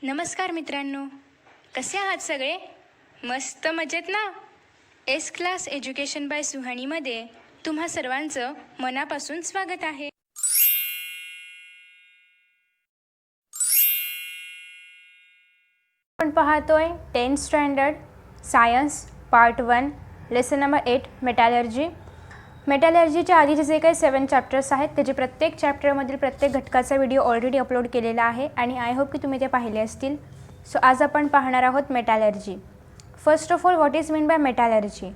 नमस्कार मित्रांनो, कसे आहात सगळे? मस्त मजेत ना? एस क्लास एज्युकेशन बाय सुहानीमध्ये तुम्हा सर्वांचं मनापासून स्वागत आहे. आपण पाहतोय 10th standard science part 1 lesson number 8 मेटॅलर्जी. मेटॅलर्जीच्या आधीचे जे काही 7 चॅप्टर्स आहेत त्याचे प्रत्येक चॅप्टरमधील प्रत्येक घटकाचा व्हिडिओ ऑलरेडी अपलोड केलेला आहे आणि आय होप की तुम्ही ते पाहिले असतील. सो आज आपण पाहणार आहोत metallurgy. First of all, what is mean by metallurgy?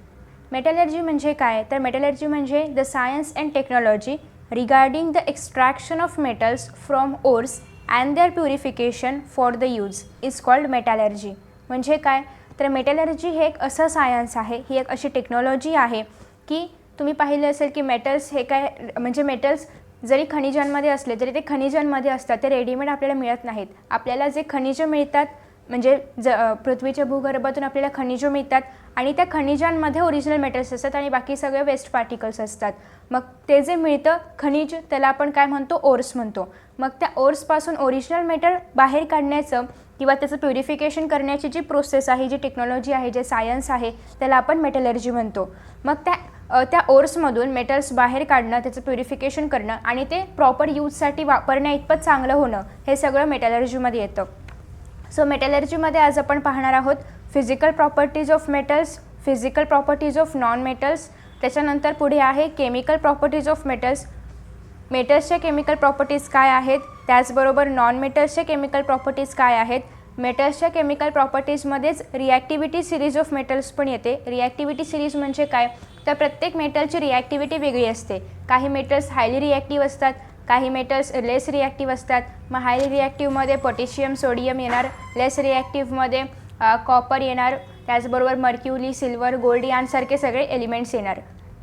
Metallurgy म्हणजे काय? तर मेटॅलर्जी म्हणजे the science and technology regarding the extraction of metals from ores and their purification for the use is called metallurgy. म्हणजे काय? तर मेटॅलर्जी हे एक असं सायन्स आहे, ही एक अशी टेक्नॉलॉजी आहे की तुम्ही पाहिलं असेल की मेटल्स हे काय म्हणजे मेटल्स जरी खनिजांमध्ये असले तरी ते खनिजांमध्ये असतात, ते रेडीमेड आपल्याला मिळत नाहीत. आपल्याला जे खनिजं मिळतात म्हणजे पृथ्वीच्या भूगर्भातून आपल्याला खनिजं मिळतात आणि त्या खनिजांमध्ये ओरिजिनल मेटल्स असतात आणि बाकी सगळे वेस्ट पार्टिकल्स असतात. मग ते जे मिळतं खनिज त्याला आपण काय म्हणतो? ओर्स म्हणतो. मग त्या ओर्सपासून ओरिजिनल मेटल बाहेर काढण्याचं किंवा त्याचं प्युरिफिकेशन करण्याची जी प्रोसेस आहे, जी टेक्नॉलॉजी आहे, जे सायन्स आहे त्याला आपण मेटलर्जी म्हणतो. मग त्या ओर्समधून मेटल्स बाहेर काढणं, त्याचं प्युरिफिकेशन करणं आणि ते प्रॉपर यूजसाठी वापरण्या इतपत चांगलं होणं हे सगळं मेटलर्जीमध्ये येतं. सो मेटलर्जीमध्ये आज आपण पाहणार आहोत physical properties of metals, physical properties of non metals, त्याच्यानंतर पुढे आहे केमिकल प्रॉपर्टीज ऑफ मेटल्स, मेटल्सच्या केमिकल प्रॉपर्टीज काय आहेत, त्याचबरोबर नॉन मेटल्सच्या केमिकल प्रॉपर्टीज काय आहेत. मेटल्सच्या केमिकल प्रॉपर्टीजमध्येच रिॲक्टिव्हिटी सिरीज ऑफ मेटल्स पण येते. रिॲक्टिव्हिटी सिरीज म्हणजे काय? तर प्रत्येक मेटलची रिॲक्टिव्हिटी वेगळी असते. काही मेटल्स हायली रिॲक्टिव्ह असतात, काही मेटल्स लेस रिॲक्टिव्ह असतात. मग हायली रिॲक्टिव्हमध्ये पोटॅशियम, सोडियम येणार, लेस रिॲक्टिव्हमध्ये कॉपर येणार, त्याचबरोबर मर्क्युरी, सिल्वर, गोल्ड यांसारखे सगळे एलिमेंट्स येणार,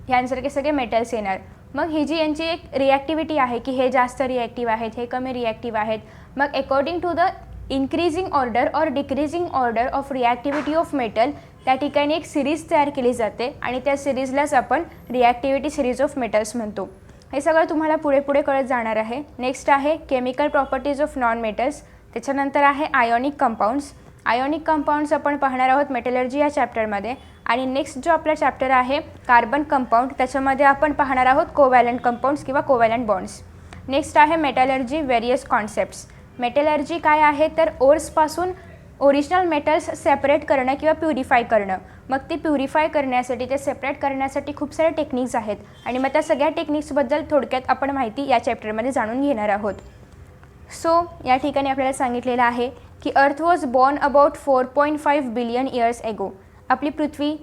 यांसारखे सगळे मेटल्स येणार. मग ही जी यांची एक रिॲक्टिव्हिटी आहे की हे जास्त रिॲक्टिव्ह आहेत, हे कमी रिॲक्टिव्ह आहेत. मग according to the increasing order or decreasing order of reactivity of metal त्या ठिकाणी एक सिरीज तयार केली जाते आणि त्या सिरीजलाच आपण रिॲक्टिव्हिटी सिरीज ऑफ मेटल्स म्हणतो. हे सगळं तुम्हाला पुढे पुढे कळत जाणार आहे. नेक्स्ट आहे chemical properties of non metals, त्याच्यानंतर आहे आयोनिक कंपाऊंड्स. आयोनिक कंपाऊंड्स आपण पाहणार आहोत मेटलर्जी या चॅप्टरमध्ये. आणि नेक्स्ट जो आपला चॅप्टर आहे कार्बन कंपाऊंड, त्याच्यामध्ये आपण पाहणार आहोत कोवॅलंट कंपाऊंड्स किंवा कोवॅलंट बॉन्ड्स. नेक्स्ट आहे मेटलर्जी व्हेरियस कॉन्सेप्ट्स. मेटलर्जी काय आहे? तर ओर्सपासून ओरिजिनल मेटल्स सेपरेट करणं किंवा प्युरिफाय करणं. मग ते प्युरिफाय करण्यासाठी, ते सेपरेट करण्यासाठी खूप सारे टेक्निक्स आहेत आणि मग त्या सगळ्या टेक्निक्सबद्दल थोडक्यात आपण माहिती या चॅप्टरमध्ये जाणून घेणार आहोत. सो या ठिकाणी आपल्याला सांगितलेलं आहे की अर्थ was born about 4.5 billion years ago. आपली पृथ्वी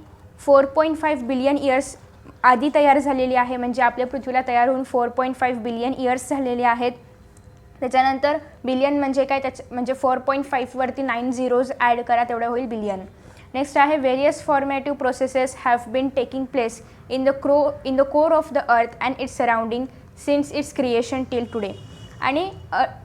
4.5 बिलियन इयर्स आधी तयार झालेली आहे, म्हणजे आपल्या पृथ्वीला तयार होऊन 4.5 बिलियन इयर्स झालेले आहेत. त्याच्यानंतर बिलियन म्हणजे काय? म्हणजे 4.5 वरती 9 झिरोज ॲड करा, तेवढं होईल बिलियन. नेक्स्ट आहे various formative processes have been taking place in the core of the earth and its surrounding since its creation till today. आणि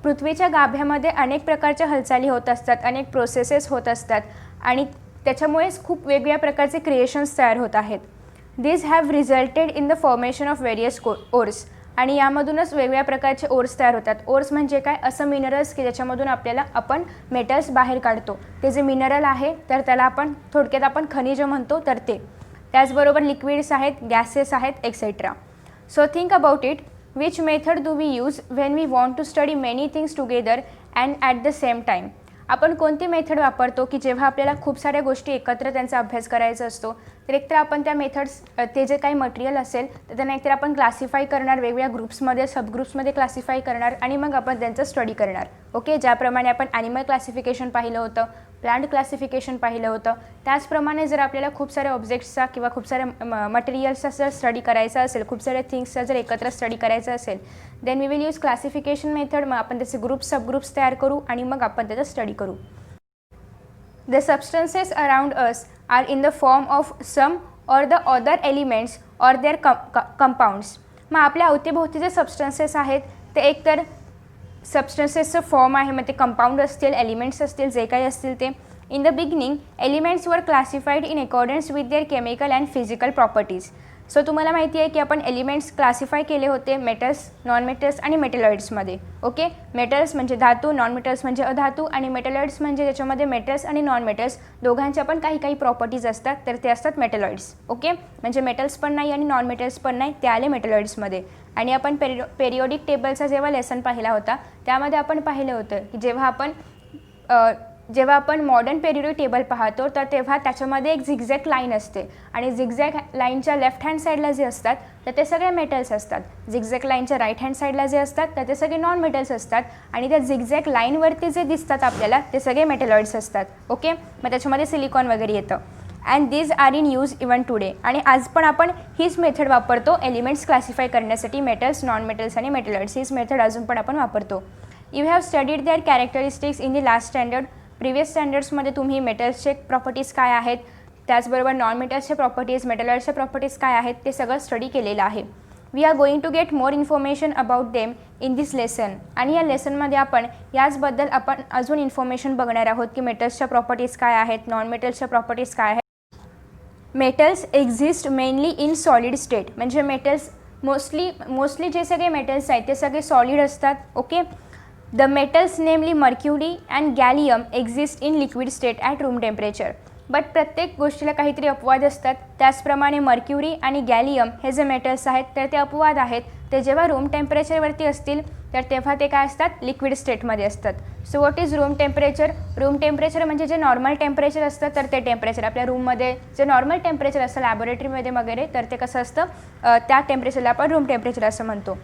पृथ्वीच्या गाभ्यामध्ये अनेक प्रकारच्या हालचाली होत असतात, अनेक प्रोसेसेस होत असतात आणि त्याच्यामुळेच खूप वेगवेगळ्या प्रकारचे क्रिएशन्स तयार होत आहेत. This have resulted in the formation of various ores. आणि यामधूनच वेगवेगळ्या प्रकारचे ओर्स तयार होतात. ओर्स म्हणजे काय? असं मिनरल्स की ज्याच्यामधून आपण मेटल्स बाहेर काढतो. ते जे मिनरल आहे तर त्याला आपण थोडक्यात आपण खनिज म्हणतो, तर ते. त्याचबरोबर लिक्विड्स आहेत, गॅसेस आहेत, etcetera. So think about it, which method do we use when we want to study many things together and at the same time. आपण कोणती मेथड वापरतो की जेव्हा आपल्याला खूप साऱ्या गोष्टी एकत्र त्यांचा अभ्यास करायचा असतो, तर एकतर आपण त्या मेथड्स ते जे काही मटेरियल असेल तर त्यांना एकतर आपण क्लासिफाय करणार, वेगवेगळ्या ग्रुप्समध्ये सबग्रुप्समध्ये क्लासिफाय करणार आणि मग आपण त्यांचं स्टडी करणार. ओके, ज्याप्रमाणे आपण ॲनिमल क्लासिफिकेशन पाहिलं होतं, प्लांट क्लासिफिकेशन पाहिलं होतं, त्याचप्रमाणे जर आपल्याला खूप साऱ्या ऑब्जेक्ट्सचा किंवा खूप साऱ्या मटेरियल्सचा जर स्टडी करायचा असेल, खूप साऱ्या थिंग्सचा जर एकत्र स्टडी करायचा असेल, then we will use classification method. मग आपण त्याचे ग्रुप्स सबग्रुप्स तयार करू आणि मग आपण त्याचा स्टडी करू. The substances around us are in the form of some or the other elements or their compounds. मग आपल्या अवतीभोवती जे सबस्टन्सेस आहेत ते एकतर सबस्टन्सेसचं फॉर्म आहे, मग ते कंपाऊंड असतील, एलिमेंट्स असतील, जे काही असतील ते. इन द बिगिनिंग एलिमेंट्स वर classified in accordance with their chemical and physical properties. So तुम्हाला माहिती आहे की आपण एलिमेंट्स क्लासिफाय केले होते मेटल्स, नॉन मेटल्स आणि मेटलॉइड्समध्ये. ओके, मेटल्स म्हणजे धातू, नॉन मेटल्स म्हणजे अधातू आणि मेटलॉइड्स म्हणजे त्याच्यामध्ये मेटल्स आणि नॉन मेटल्स दोघांच्या पण काही काही प्रॉपर्टीज असतात, तर ते असतात मेटलॉइड्स. ओके, म्हणजे मेटल्स पण नाही आणि नॉन मेटल्स पण नाही, ते आले मेटलॉइड्समध्ये. आणि आपण पेरियोडिक टेबलचा जेव्हा लेसन पाहिला होता त्यामध्ये आपण पाहिलं होतं की जेव्हा आपण मॉडर्न पेरियोडिक टेबल पाहतो तर तेव्हा त्याच्यामध्ये एक झिगझॅग लाईन असते आणि झिगझॅग लाईनच्या लेफ्ट हँड साईडला जे असतात तर ते सगळे मेटल्स असतात. झिगझॅग लाईनच्या राईट हँड साईडला जे असतात तर ते सगळे नॉन मेटल्स असतात आणि त्या झिगझॅग लाईनवरती जे दिसतात आपल्याला ते सगळे मेटलॉइड्स असतात. ओके, मग त्याच्यामध्ये सिलिकॉन वगैरे येतं. And these are in use even today. आणि आज पण आपण हीच मेथड वापरतो एलिमेंट्स क्लासिफाय करण्यासाठी. मेटल्स, नॉन मेटल्स आणि मेटलॉइड्स हीच मेथड अजून पण आपण वापरतो. You have studied their characteristics in the last standard. Previous स्टँडर्ड्समध्ये तुम्ही मेटल्सचे प्रॉपर्टीज काय आहेत, त्याचबरोबर नॉन मेटल्सचे प्रॉपर्टीज, मेटलॉइड्सचे प्रॉपर्टीज काय आहेत ते सगळं स्टडी केलेलं आहे. We are going to get more information about them in this lesson. आणि या लेसनमध्ये आपण याचबद्दल आपण अजून इन्फॉर्मेशन बघणार आहोत की मेटल्सच्या प्रॉपर्टीज काय आहेत, नॉन मेटल्सच्या प्रॉपर्टीज काय आहेत. Metals exist mainly in solid state. म्हणजे मेटल्स मोस्टली जे सगळे मेटल्स आहेत ते सगळे सॉलिड असतात. ओके, द मेटल्स नेमली mercury and gallium exist in liquid state at room temperature. But प्रत्येक गोष्टीला काहीतरी अपवाद असतात. त्याचप्रमाणे मर्क्युरी आणि गॅलियम हे जे मेटल्स आहेत तर ते अपवाद आहेत. ते जेव्हा रूम टेम्परेचरवरती असतील तर तेव्हा ते काय असतात, लिक्विड स्टेटमध्ये असतात. So what is room temperature? Room temperature म्हणजे जे नॉर्मल टेम्परेचर असतं तर ते टेम्परेचर आपल्या रूममध्ये जे नॉर्मल टेम्परेचर असतं लॅबोरेटरीमध्ये वगैरे तर ते कसं असतं, त्या टेम्परेचरला आपण रूम टेम्परेचर असं म्हणतो.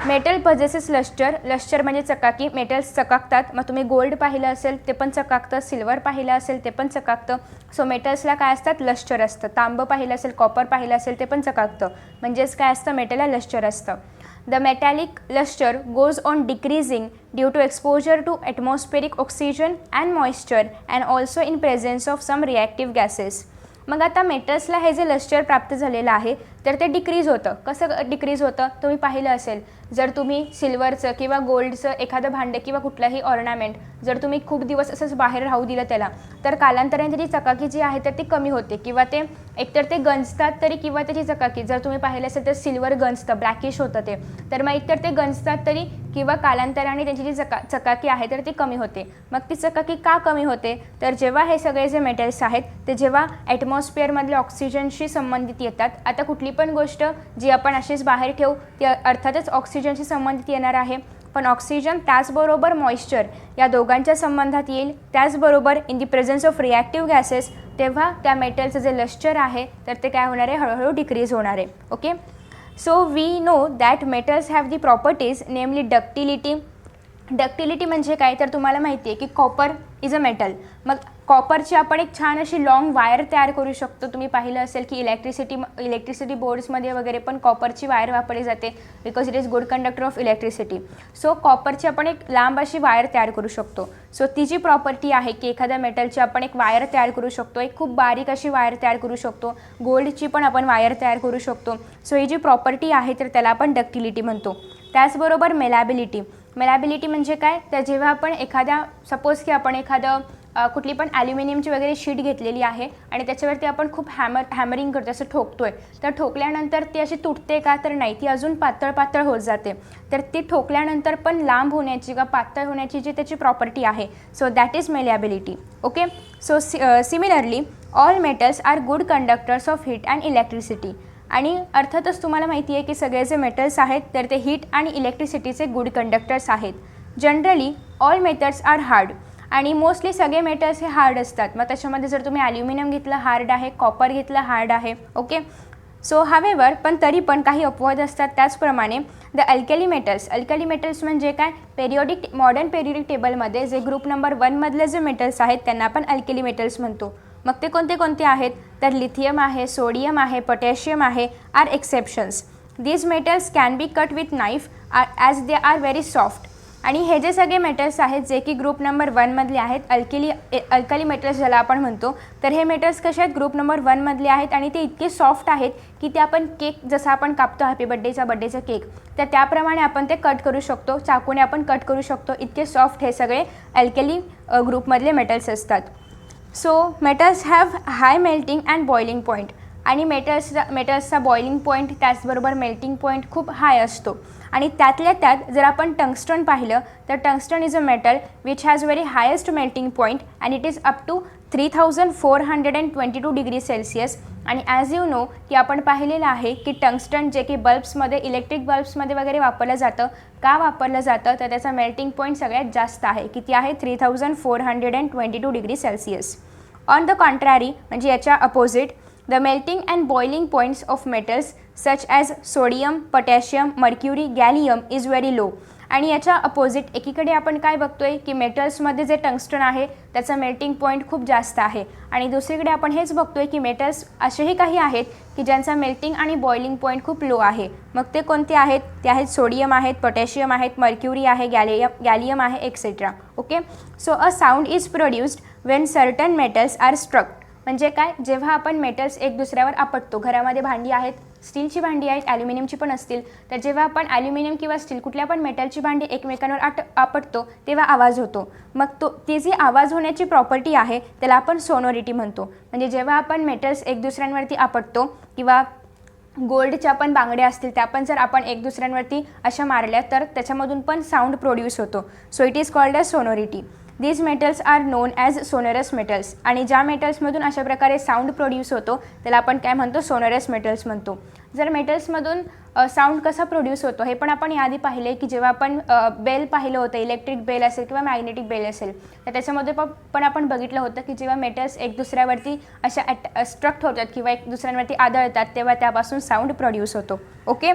Metal possesses lustre. लस्टर म्हणजे चकाकी. मेटल्स चकाकतात. मग तुम्ही गोल्ड पाहिलं असेल ते पण चकाकतं, सिल्वर पाहिलं असेल ते पण चकाकतं. सो मेटल्सला काय असतात, लस्टर असतं. तांबं पाहिलं असेल, कॉपर पाहिलं असेल ते पण चकाकतं. म्हणजेच काय असतं, मेटलला लस्टर असतं. The metallic lustre goes on decreasing due to exposure to atmospheric oxygen and moisture and also in presence of some reactive gases. मग आता मेटल्सला हे जे लस्टर प्राप्त झालेलं आहे तर ते डिक्रीज होतं. कसं डिक्रीज होतं तुम्ही पाहिलं असेल, जर तुम्ही सिल्वरचं किंवा गोल्डचं एखादं भांडं किंवा कुठलंही ऑर्नामेंट जर तुम्ही खूप दिवस असंच बाहेर राहू दिलं त्याला तर कालांतराने त्याची चकाकी जी आहे तर ती कमी होते किंवा ते एकतर ते गंजतात तरी किंवा त्याची चकाकी जर तुम्ही पाहिलं असेल तर सिल्वर गंजतं, ब्लॅकिश होतं ते, तर मग एकतर ते गंजतात तरी किंवा कालांतराने त्यांची जी चकाकी आहे तर ती कमी होते. मग ती चकाकी का कमी होते तर जेव्हा हे सगळे जे मेटल्स आहेत ते जेव्हा ॲटमॉस्फिअरमधल्या ऑक्सिजनशी संबंधित येतात. आता कुठली पण गोष्ट जी आपण अशीच बाहेर ठेवू ती अर्थातच ऑक्सिजनशी संबंधित येणार आहे, पण ऑक्सिजन त्याचबरोबर मॉइश्चर या दोघांच्या संबंधात येईल. त्याचबरोबर in the presence of reactive gases तेव्हा त्या मेटलचं जे लस्टर आहे तर ते काय होणार आहे, हळूहळू डिक्रीज होणार आहे. Okay, so we know that metals have the properties namely ductility. Ductility म्हणजे काय तर तुम्हाला माहिती आहे की कॉपर इज अ मेटल. मग कॉपरची आपण एक छान अशी लॉंग वायर तयार करू शकतो. तुम्ही पाहिलं असेल की इलेक्ट्रिसिटी बोर्ड्समध्ये वगैरे पण कॉपरची वायर वापरली जाते because it is good conductor of electricity. So कॉपरची आपण एक लांब अशी वायर तयार करू शकतो. सो ती जी प्रॉपर्टी आहे की एखाद्या मेटलची आपण एक वायर तयार करू शकतो, एक खूप बारीक अशी वायर तयार करू शकतो. गोल्डची पण आपण वायर तयार करू शकतो. सो ही जी प्रॉपर्टी आहे तर त्याला आपण डक्टिलिटी म्हणतो. त्याचबरोबर मेलॅबिलिटी. मेलॅबिलिटी म्हणजे काय तर जेव्हा आपण सपोज की आपण एखादं कुठली पण ॲल्युमिनियमची वगैरे शीट घेतलेली आहे आणि त्याच्यावरती आपण खूप हॅमरिंग करतो, असं ठोकतोय, तर ठोकल्यानंतर ती अशी तुटते का तर नाही, ती अजून पातळ होत जाते. तर ती ठोकल्यानंतर पण लांब होण्याची किंवा पातळ होण्याची जी त्याची प्रॉपर्टी आहे so that is malleability. Okay, so similarly all metals are good conductors of heat and electricity. आणि अर्थातच तुम्हाला माहिती आहे की सगळे जे मेटल्स आहेत तर ते हीट आणि इलेक्ट्रिसिटीचे गुड कंडक्टर्स आहेत. Generally all metals are hard. आणि मोस्टली सगळे मेटल्स हे हार्ड असतात. मग त्याच्यामध्ये जर तुम्ही ॲल्युमिनियम घेतलं हार्ड आहे, कॉपर घेतलं हार्ड आहे. ओके, सो हावेवर पण तरी पण काही अपवाद असतात. त्याचप्रमाणे द अल्कली मेटल्स म्हणजे काय, मॉडर्न पेरियोडिक टेबलमध्ये जे ग्रुप नंबर 1 मधले जे मेटल्स आहेत त्यांना आपण अल्कली मेटल्स म्हणतो. मग ते कोणते आहे तर लिथियम आहे, सोडियम आहे, पोटॅशियम आहे are exceptions. These metals can be cut with knife as they are very soft. आणि हे जे सगळे मेटल्स आहेत जे की ग्रुप नंबर 1 मधले आहेत, अल्कली मेटल्स ज्याला आपण म्हणतो, तर हे मेटल्स कसे आहेत, ग्रुप नंबर 1 मधले आहेत आणि ते इतके सॉफ्ट आहेत की ते आपण केक जसं आपण कापतो हॅपी बड्डेचा केक तर त्याप्रमाणे आपण ते कट करू शकतो, चाकूने आपण कट करू शकतो. इतके सॉफ्ट हे सगळे अल्कली ग्रुपमधले मेटल्स असतात. So metals have high melting and boiling point. आणि मेटल्सचा बॉइलिंग पॉईंट त्याचबरोबर मेल्टिंग पॉईंट खूप हाय असतो. आणि त्यातल्या त्यात जर आपण टंगस्टन पाहिलं तर tungsten is a metal which has very highest melting point and it is up to 3422 degree celsius. आणि ॲज यू नो की आपण पाहिलेलं आहे की टंगस्टन जे की बल्ब्समध्ये इलेक्ट्रिक बल्ब्समध्ये वगैरे वापरलं जातं. का वापरलं जातं तर त्याचा मेल्टिंग पॉईंट सगळ्यात जास्त आहे. किती आहे? 3422 डिग्री सेल्सिअस. ऑन द कॉन्ट्रॅरी म्हणजे याच्या opposite the melting and boiling points of metals such as sodium, potassium, mercury, gallium is very low. आणि याच्या अपोजिट एकीकडे आपण काय बघतोय की मेटल्समध्ये जे टंगस्टन आहे त्याचा मेल्टिंग पॉईंट खूप जास्त आहे. आणि दुसरीकडे आपण हेच बघतोय की मेटल्स असेही काही आहेत की ज्यांचा मेल्टिंग आणि बॉइलिंग पॉईंट खूप लो आहे. मग ते कोणते आहेत? ते आहेत सोडियम आहेत, पोटॅशियम आहेत, मर्क्युरी आहे, गॅलियम आहे, etcetera. Okay. So a sound is produced when certain metals are struck. म्हणजे काय? जेव्हा आपण मेटल्स एक दुसऱ्यावर आपटतो, घरामध्ये भांडी आहेत, स्टीलची भांडी आहेत, ॲल्युमिनियमची पण असतील, तर जेव्हा आपण ॲल्युमिनियम किंवा स्टील कुठल्या पण मेटलची भांडी एकमेकांवर आपटतो तेव्हा आवाज होतो. मग ती जी आवाज होण्याची प्रॉपर्टी आहे त्याला आपण सोनोरिटी म्हणतो. म्हणजे जेव्हा आपण मेटल्स एक दुसऱ्यांवरती आपटतो किंवा गोल्डच्या पण बांगड्या असतील त्या पण जर आपण एक दुसऱ्यांवरती अशा मारल्या तर त्याच्यामधून पण साऊंड प्रोड्यूस होतो. So it is called a sonority. These metals are known as sonorous metals. आणि ज्या मेटल्समधून अशा प्रकारे साऊंड प्रोड्यूस होतो त्याला आपण काय म्हणतो? सोनरस मेटल्स म्हणतो. जर मेटल्समधून साऊंड कसा प्रोड्यूस होतो हे पण आपण याआधी पाहिले की जेव्हा आपण बेल पाहिलं होतं, इलेक्ट्रिक बेल असेल किंवा मॅग्नेटिक बेल असेल, तर त्याच्यामध्ये पण आपण बघितलं होतं की जेव्हा मेटल्स एक दुसऱ्यावरती अशा स्ट्रक्ट होतात किंवा एक दुसऱ्यांवरती आदळतात तेव्हा त्यापासून साऊंड प्रोड्यूस होतो. ओके.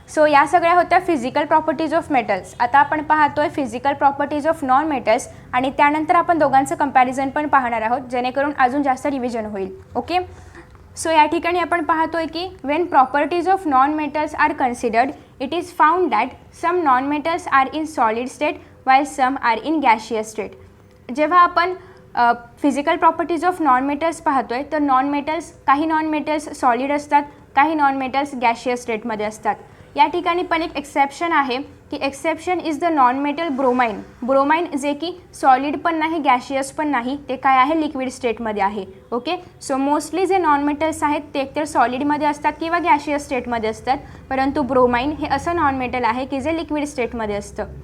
सो या सगळ्या होत्या फिजिकल प्रॉपर्टीज ऑफ मेटल्स. आता आपण पाहतोय physical properties of non metals आणि त्यानंतर आपण दोघांचं कंपॅरिझन पण पाहणार आहोत जेणेकरून अजून जास्त रिव्हिजन होईल. ओके. सो या ठिकाणी आपण पाहतोय की when properties of non metals are considered it is found that some non metals are in solid state while some are in gaseous state. जेव्हा आपण physical properties of non metals पाहतोय तर काही नॉन मेटल्स सॉलिड असतात, काही non metals gaseous स्टेटमध्ये असतात. या ठिकाणी पण एक एक्सेप्शन आहे की exception is the non metal bromine. Bromine जे की सॉलिड पण नाही, गॅशियस पण नाही, ते काय आहे? लिक्विड स्टेटमध्ये आहे. ओके. सो मोस्टली जे नॉन मेटल्स आहेत ते एकतर सॉलिडमध्ये असतात किंवा गॅशियस स्टेटमध्ये असतात, परंतु ब्रोमाइन हे असं नॉन मेटल आहे की जे लिक्विड स्टेटमध्ये असतं.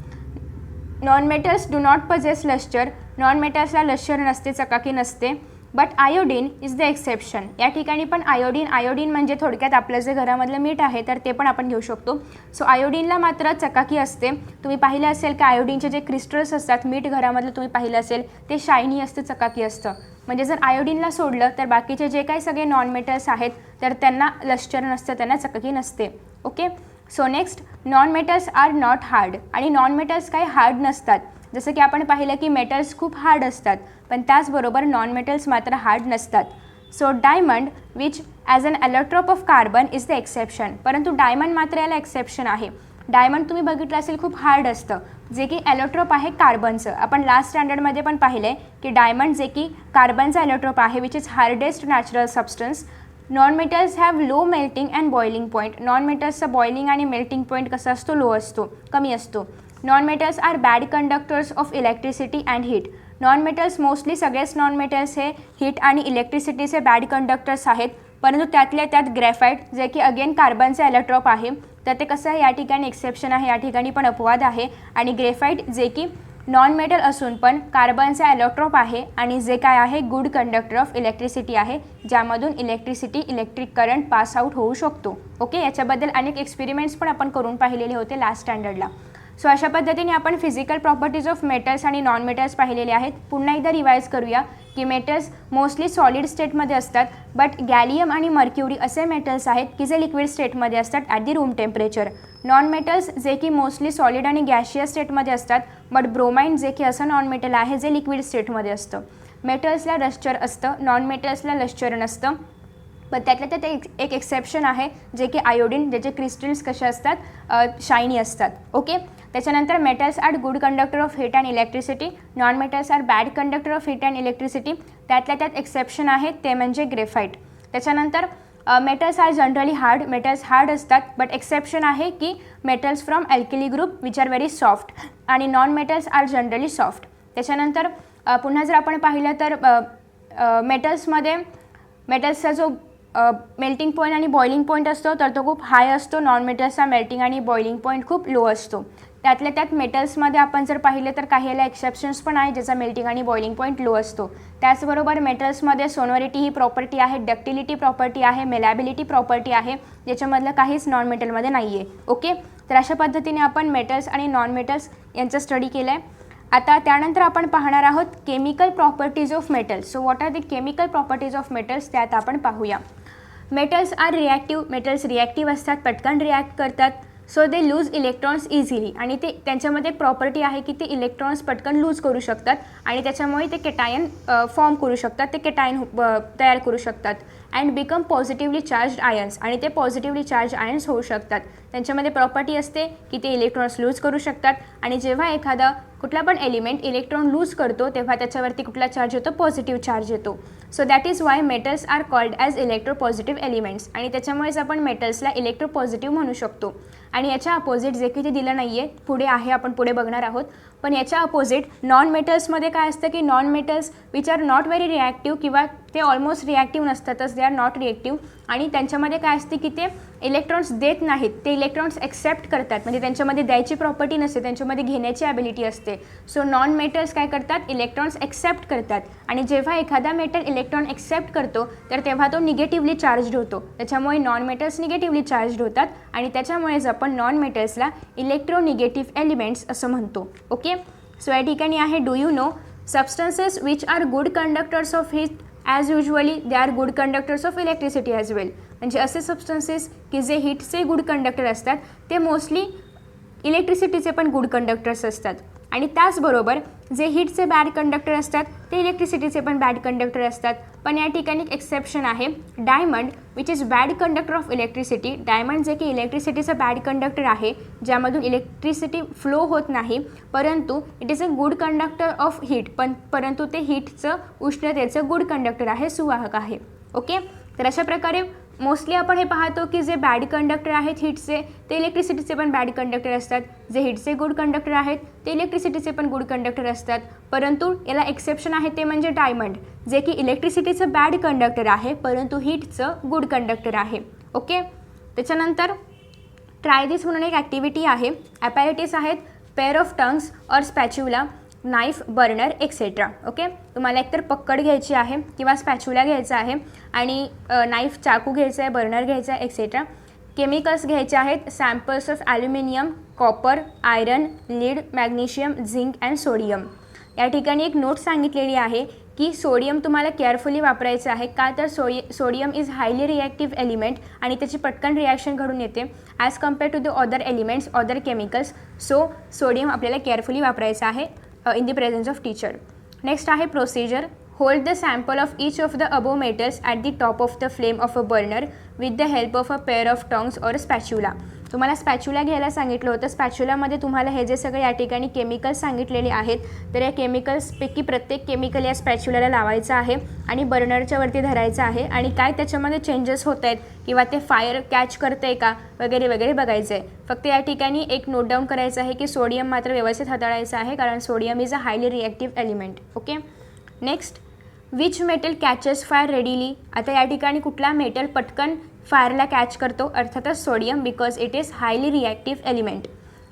Non metals do not possess lustre. Non मेटल्सला लश्चर नसते, चकाकी नसते. But iodine is the exception. या ठिकाणी पण आयोडीन म्हणजे थोडक्यात आपलं जे घरामधलं मीठ आहे तर ते पण आपण घेऊ शकतो. सो आयोडीनला मात्र चकाकी असते. तुम्ही पाहिलं असेल की आयोडीनचे जे क्रिस्टल्स असतात मीठ घरामधलं तुम्ही पाहिलं असेल ते शायनी असतं, चकाकी असतं. म्हणजे जर आयोडीनला सोडलं तर बाकीचे जे काही सगळे नॉन मेटल्स आहेत तर त्यांना लश्चर नसतं, त्यांना चकाकी नसते. Okay. So next, non metals are not hard. आणि नॉन मेटल्स काही हार्ड नसतात. जसं की आपण पाहिलं की मेटल्स खूप हार्ड असतात पण त्याचबरोबर नॉन मेटल्स मात्र हार्ड नसतात. So diamond which as an allotrope of carbon is the exception. परंतु डायमंड मात्र याला एक्सेप्शन आहे. डायमंड तुम्ही बघितलं असेल खूप हार्ड असतं, जे की एलेक्ट्रोप आहे कार्बनचं. आपण लास्ट स्टँडर्डमध्ये पण पाहिलं आहे की डायमंड जे की कार्बनचा एलेक्ट्रोप आहे which is hardest natural substance. Non metals have low melting and boiling point. Non मेटल्सचा बॉइलिंग आणि मेल्टिंग पॉईंट कसा असतो? लो असतो, कमी असतो. Non metals are bad conductors of electricity and heat. Non metals mostly सगळेच non metals हे heat आणि इलेक्ट्रिसिटीचे बॅड कंडक्टर्स आहेत, परंतु त्यातल्या त्यात ग्रेफाईट जे की अगेन कार्बनचे एलेक्ट्रोप आहे तर ते कसं आहे? या ठिकाणी एक्सेप्शन आहे, या ठिकाणी पण अपवाद आहे. आणि ग्रेफाईट जे की नॉन मेटल असून पण कार्बनचा एलेक्ट्रोप आहे आणि जे काय आहे? गुड कंडक्टर ऑफ इलेक्ट्रिसिटी आहे, ज्यामधून इलेक्ट्रिक करंट पास आउट होऊ शकतो. ओके. याच्याबद्दल अनेक एक्सपेरिमेंट्स पण आपण करून पाहिलेले होते लास्ट स्टँडर्डला. सो अशा पद्धतीने आपण फिजिकल प्रॉपर्टीज ऑफ मेटल्स आणि नॉन मेटल्स पाहिलेले आहेत. पुन्हा एकदा रिवाईज करूया की मेटल्स मोस्टली सॉलिड स्टेटमध्ये असतात, बट गॅलियम आणि मर्क्युरी असे मेटल्स आहेत की जे लिक्विड स्टेटमध्ये असतात at the room temperature. Non metals जे की मोस्टली सॉलिड आणि गॅशियस स्टेटमध्ये असतात, बट ब्रोमाइन जे की असं नॉन मेटल आहे जे लिक्विड स्टेटमध्ये असतं. मेटल्सला लश्चर असतं, नॉन मेटल्सला लश्चर नसतं. पण त्यातल्या त्यात एक एक्सेप्शन आहे जे की आयोडीन, ज्याचे क्रिस्टल्स कसे असतात? शायनी असतात. ओके. त्याच्यानंतर metals are good conductor of heat and electricity. Non metals are bad conductor of heat and electricity. त्यातल्या त्यात एक्सेप्शन आहे ते म्हणजे ग्रेफाईट. त्याच्यानंतर metals are generally hard. Metals hard असतात, बट एक्सेप्शन आहे की metals from alkali group which are very soft. आणि non metals are generally soft. त्याच्यानंतर पुन्हा जर आपण पाहिलं तर मेटल्सचा जो मेल्टिंग पॉईंट आणि बॉइलिंग पॉईंट असतो तर तो खूप हाय असतो. नॉन मेटल्सचा मेल्टिंग आणि बॉइलिंग पॉईंट खूप लो असतो. त्यातल्या त्यात मेटल्समध्ये आपण जर पाहिलं तर काही याला एक्सेप्शन्स पण आहे ज्याचा मेल्टिंग आणि बॉइलिंग पॉईंट लो असतो. त्याचबरोबर मेटल्समध्ये सोनोरिटी ही प्रॉपर्टी आहे, डक्टिलिटी प्रॉपर्टी आहे, मेलॅबिलिटी प्रॉपर्टी आहे, ज्याच्यामधलं काहीच नॉन मेटलमध्ये नाही आहे. ओके, तर अशा पद्धतीने आपण मेटल्स आणि नॉन मेटल्स यांचा स्टडी केला आहे. आता त्यानंतर आपण पाहणार आहोत chemical properties of metals. So what are the chemical properties of metals, त्यात आपण पाहूया. Metals are reactive. Metals reactive असतात, पटकन रिॲक्ट करतात. So they lose electrons easily. आणि ते त्यांच्यामध्ये एक प्रॉपर्टी आहे की ते इलेक्ट्रॉन्स पटकन लूज करू शकतात आणि त्याच्यामुळे ते केटायन फॉर्म करू शकतात, ते केटायन तयार करू शकतात. And become positively charge ions. आणि ते पॉझिटिव्हली चार्ज आयन्स होऊ शकतात. त्यांच्यामध्ये प्रॉपर्टी असते की ते इलेक्ट्रॉन्स लूज करू शकतात. आणि जेव्हा एखादा कुठला पण एलिमेंट इलेक्ट्रॉन लूज करतो तेव्हा त्याच्यावरती कुठला चार्ज येतो, पॉझिटिव्ह चार्ज येतो. So that is why metals are called as electropositive elements. आणि त्याच्यामुळेच आपण मेटल्सला इलेक्ट्रोपॉझिटिव्ह म्हणू शकतो. आणि याच्या अपोजिट जे की ते दिलं नाही आहे, पुढे आहे, आपण पुढे बघणार आहोत. पण याच्या अपोजिट नॉन मेटल्समध्ये काय असतं की non metals which are not very reactive किंवा ते ऑलमोस्ट रिॲक्टिव्ह नसतातच, दे आर नॉट रिॲक्टिव्ह. आणि त्यांच्यामध्ये काय असते की ते इलेक्ट्रॉन्स देत नाहीत, ते इलेक्ट्रॉन्स एक्सेप्ट करतात. म्हणजे त्यांच्यामध्ये द्यायची प्रॉपर्टी नसते, त्यांच्यामध्ये घेण्याची ॲबिलिटी असते. सो नॉन मेटल्स काय करतात, इलेक्ट्रॉन्स एक्सेप्ट करतात. आणि जेव्हा एखादा मेटल इलेक्ट्रॉन एक्सेप्ट करतो तर तेव्हा तो निगेटिव्हली चार्ज्ड होतो. त्याच्यामुळे नॉन मेटल्स निगेटिव्हली चार्ज्ड होतात आणि त्याच्यामुळेच आपण नॉन मेटल्सला इलेक्ट्रोनिगेटिव्ह एलिमेंट्स असं म्हणतो. ओके, सो या ठिकाणी आहे do you know substances which are good conductors of heat as usually they are good conductors of electricity as well. म्हणजे असे सबस्टन्सेस की जे हीटचे गुड कंडक्टर असतात ते मोस्टली इलेक्ट्रिसिटीचे पण गुड कंडक्टर्स असतात. आणि त्याचबरोबर जे हीटचे बॅड कंडक्टर असतात ते इलेक्ट्रिसिटीचे पण बॅड कंडक्टर असतात. पण या ठिकाणी एक एक्सेप्शन आहे, diamond which is bad conductor of electricity. Diamond जे की इलेक्ट्रिसिटीचा बॅड कंडक्टर आहे, ज्यामधून इलेक्ट्रिसिटी फ्लो होत नाही, परंतु it is a good conductor of heat. परंतु ते हीटचं उष्णतेचं गुड कंडक्टर आहे, सुवाहक आहे. ओके, तर अशा प्रकारे मोस्टली आपण हे पाहतो की जे बॅड कंडक्टर आहेत हीटचे ते इलेक्ट्रिसिटीचे पण बॅड कंडक्टर असतात. जे हीटचे गुड कंडक्टर आहेत ते इलेक्ट्रिसिटीचे पण गुड कंडक्टर असतात. परंतु याला एक्सेप्शन आहे, ते म्हणजे डायमंड, जे की इलेक्ट्रिसिटीचं बॅड कंडक्टर आहे परंतु हीटचं गुड कंडक्टर आहे. ओके, त्याच्यानंतर ट्राय दिस म्हणून एक ॲक्टिव्हिटी आहे. ॲपॅरेटिस आहेत पेअर ऑफ टंग्स और spatula, knife, burner etcetera. Okay, तुम्हाला एकतर पक्कड घ्यायची आहे किंवा स्पॅच्युला घ्यायचा आहे आणि नाईफ चाकू घ्यायचा आहे, बर्नर घ्यायचा आहे एक्सेट्रा. केमिकल्स घ्यायचे आहेत samples of aluminium, copper, iron, lead, magnesium, zinc and sodium. या ठिकाणी एक नोट सांगितलेली आहे की सोडियम तुम्हाला केअरफुली वापरायचं आहे. का तर sodium is highly reactive element आणि त्याची पटकन रिॲक्शन घडून येते as compare to the other elements, other chemicals. So sodium आपल्याला केअरफुली वापरायचं आहे in the presence of teacher. Next आहे procedure. Hold the sample of each of the above metals at the top of the flame of a burner with the help of a pair of tongs or spatula. तुम्हाला spatula घ्यायला सांगितलं होतं. स्पॅच्युलामध्ये तुम्हाला हे जे सगळे या ठिकाणी केमिकल्स सांगितलेले आहेत तर या केमिकल्सपैकी प्रत्येक केमिकल या स्पॅच्युलाला लावायचं आहे आणि बर्नरच्या वरती धरायचं आहे आणि काय त्याच्यामध्ये चेंजेस होत आहेत किंवा ते फायर कॅच करतं आहे का वगैरे वगैरे बघायचं आहे. फक्त या ठिकाणी एक नोट डाऊन करायचं आहे की सोडियम मात्र व्यवस्थित हाताळायचं आहे कारण sodium is a highly reactive element. Okay, next which metal catches fire readily. आता या ठिकाणी कुठला मेटल पटकन फायरला कॅच करतो, अर्थातच sodium, because it is highly reactive element.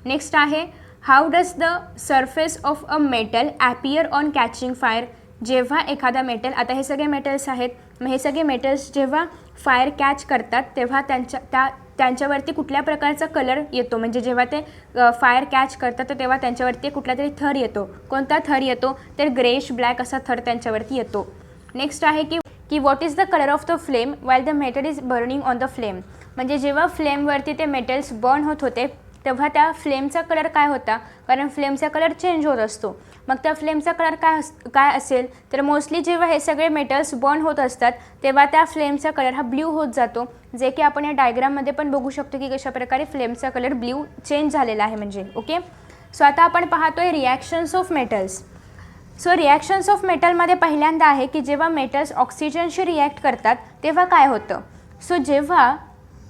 Next आहे how does the surface of a metal appear on catching fire. जेव्हा एखादा मेटल, आता हे सगळे मेटल्स आहेत, मग हे सगळे मेटल्स जेव्हा फायर कॅच करतात तेव्हा त्यांच्यावरती कुठल्या प्रकारचा कलर येतो. म्हणजे जेव्हा ते फायर कॅच करतात तर तेव्हा त्यांच्यावरती कुठला तरी थर येतो. कोणता थर येतो तर ग्रेश ब्लॅक असा थर त्यांच्यावरती येतो. नेक्स्ट आहे की what is the colour of the flame while the metal is burning on the flame. म्हणजे जेव्हा फ्लेमवरती ते मेटल्स बर्न होत होते तेव्हा त्या फ्लेमचा कलर काय होता, कारण फ्लेमचा कलर चेंज होत असतो. मग त्या फ्लेमचा कलर काय असेल तर मोस्टली जेव्हा हे सगळे मेटल्स बर्न होत असतात तेव्हा त्या फ्लेमचा कलर हा ब्ल्यू होत जातो, जे की आपण या डायग्राममध्ये पण बघू शकतो की कशाप्रकारे फ्लेमचा कलर ब्ल्यू चेंज झालेला आहे म्हणजे. ओके, सो आता आपण पाहतोय reactions of metals. So reactions of मेटलमध्ये पहिल्यांदा आहे की जेव्हा मेटल्स ऑक्सिजनशी रिॲक्ट करतात तेव्हा काय होतं. सो जेव्हा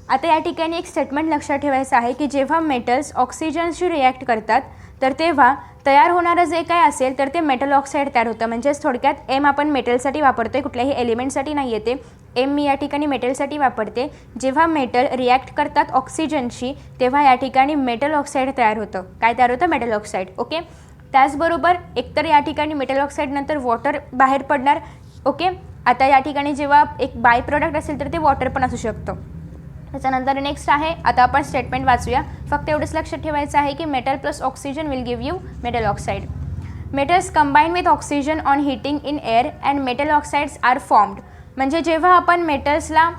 आता या ठिकाणी एक स्टेटमेंट लक्षात ठेवायचं आहे की जेव्हा मेटल्स ऑक्सिजनशी रिॲक्ट करतात तर तेव्हा तयार होणारं जे काय असेल तर ते मेटल ऑक्साईड तयार होतं. म्हणजेच थोडक्यात एम आपण मेटलसाठी वापरतो आहे, कुठल्याही एलिमेंटसाठी नाही येते. एम मी या ठिकाणी मेटलसाठी वापरते. जेव्हा मेटल रिॲक्ट करतात ऑक्सिजनशी तेव्हा या ठिकाणी मेटल ऑक्साईड तयार होतं. काय तयार होतं? Metal oxide. ओके. त्याचबरोबर एकतर या ठिकाणी मेटल ऑक्साईड नंतर वॉटर बाहेर पडणार. ओके. आता या ठिकाणी जेव्हा एक बाय प्रोडक्ट असेल तर ते वॉटर पण असू शकतं. त्याच्यानंतर नेक्स्ट आहे, आता आपण स्टेटमेंट वाचूया. फक्त एवढंच लक्षात ठेवायचं आहे की metal plus oxygen will give you metal oxide. Metals combine with oxygen on heating in air and metal oxides are formed. म्हणजे जेव्हा आपण मेटल्सला